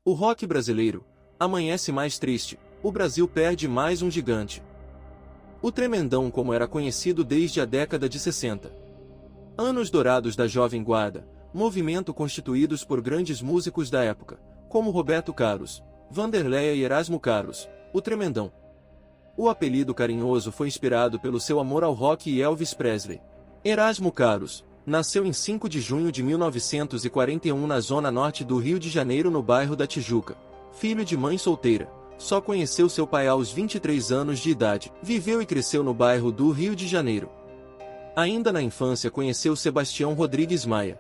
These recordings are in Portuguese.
O rock brasileiro amanhece mais triste, o Brasil perde mais um gigante. O Tremendão, como era conhecido desde a década de 60. Anos dourados da Jovem Guarda, movimento constituídos por grandes músicos da época, como Roberto Carlos, Vanderleia e Erasmo Carlos, o Tremendão. O apelido carinhoso foi inspirado pelo seu amor ao rock e Elvis Presley. Erasmo Carlos nasceu em 5 de junho de 1941 na zona norte do Rio de Janeiro, no bairro da Tijuca. Filho de mãe solteira, só conheceu seu pai aos 23 anos de idade. Viveu e cresceu no bairro do Rio de Janeiro. Ainda na infância conheceu Sebastião Rodrigues Maia,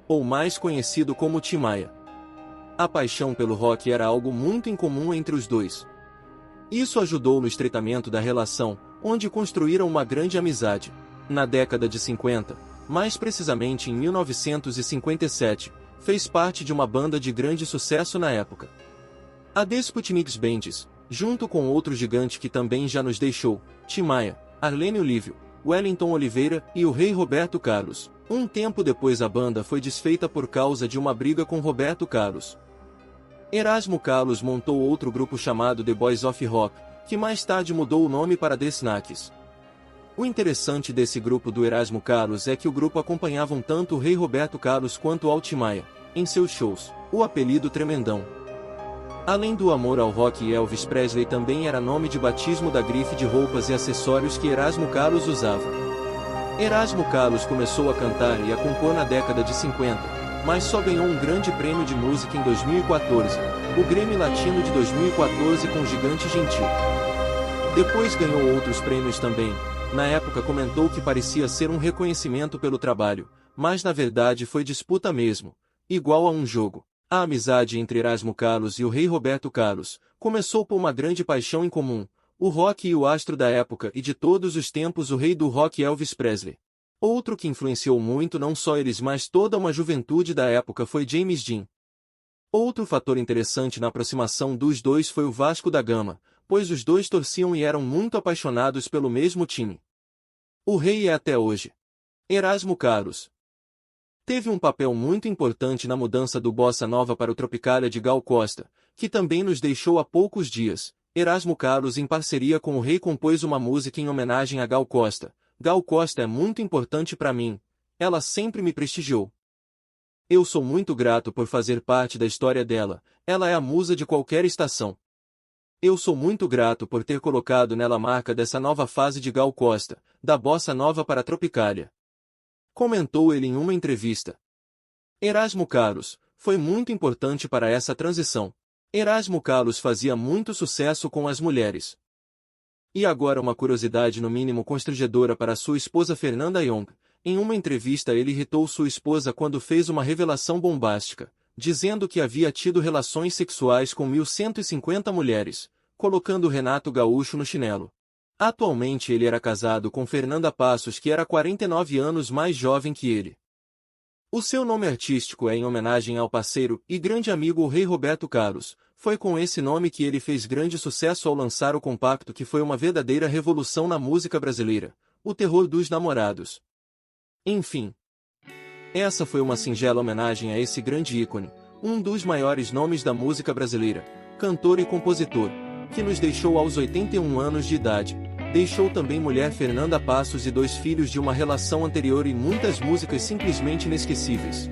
ou mais conhecido como Tim Maia. A paixão pelo rock era algo muito incomum entre os dois. Isso ajudou no estreitamento da relação, onde construíram uma grande amizade. Na década de 50, mais precisamente em 1957, fez parte de uma banda de grande sucesso na época, a The Sputniks Bands, junto com outro gigante que também já nos deixou, Tim Maia, Arlene Olívio, Wellington Oliveira e o Rei Roberto Carlos. Um tempo depois a banda foi desfeita por causa de uma briga com Roberto Carlos. Erasmo Carlos montou outro grupo chamado The Boys of Rock, que mais tarde mudou o nome para The Snacks. O interessante desse grupo do Erasmo Carlos é que o grupo acompanhavam tanto o Rei Roberto Carlos quanto o Tim Maia em seus shows. O apelido Tremendão, além do amor ao rock e Elvis Presley, também era nome de batismo da grife de roupas e acessórios que Erasmo Carlos usava. Erasmo Carlos começou a cantar e a compor na década de 50, mas só ganhou um grande prêmio de música em 2014, o Grammy Latino de 2014 com Gigante Gentil. Depois ganhou outros prêmios também. Na época comentou que parecia ser um reconhecimento pelo trabalho, mas na verdade foi disputa mesmo, igual a um jogo. A amizade entre Erasmo Carlos e o Rei Roberto Carlos começou por uma grande paixão em comum, o rock e o astro da época e de todos os tempos, o rei do rock Elvis Presley. Outro que influenciou muito não só eles mas toda uma juventude da época foi James Dean. Outro fator interessante na aproximação dos dois foi o Vasco da Gama, pois os dois torciam e eram muito apaixonados pelo mesmo time. O rei é até hoje. Erasmo Carlos teve um papel muito importante na mudança do Bossa Nova para o Tropicália de Gal Costa, que também nos deixou há poucos dias. Erasmo Carlos, em parceria com o rei, compôs uma música em homenagem a Gal Costa. Gal Costa é muito importante para mim, ela sempre me prestigiou. Eu sou muito grato por fazer parte da história dela, ela é a musa de qualquer estação. Eu sou muito grato por ter colocado nela a marca dessa nova fase de Gal Costa, da Bossa Nova para a Tropicália. Comentou ele em uma entrevista. Erasmo Carlos foi muito importante para essa transição. Erasmo Carlos fazia muito sucesso com as mulheres. E agora uma curiosidade no mínimo constrangedora para sua esposa Fernanda Young. Em uma entrevista ele irritou sua esposa quando fez uma revelação bombástica, dizendo que havia tido relações sexuais com 1.150 mulheres, colocando Renato Gaúcho no chinelo. Atualmente ele era casado com Fernanda Passos, que era 49 anos mais jovem que ele. O seu nome artístico é em homenagem ao parceiro e grande amigo o Rei Roberto Carlos. Foi com esse nome que ele fez grande sucesso ao lançar o compacto que foi uma verdadeira revolução na música brasileira, O Terror dos Namorados. Enfim, essa foi uma singela homenagem a esse grande ícone, um dos maiores nomes da música brasileira, cantor e compositor, que nos deixou aos 81 anos de idade. Deixou também mulher Fernanda Passos e 2 filhos de uma relação anterior e muitas músicas simplesmente inesquecíveis.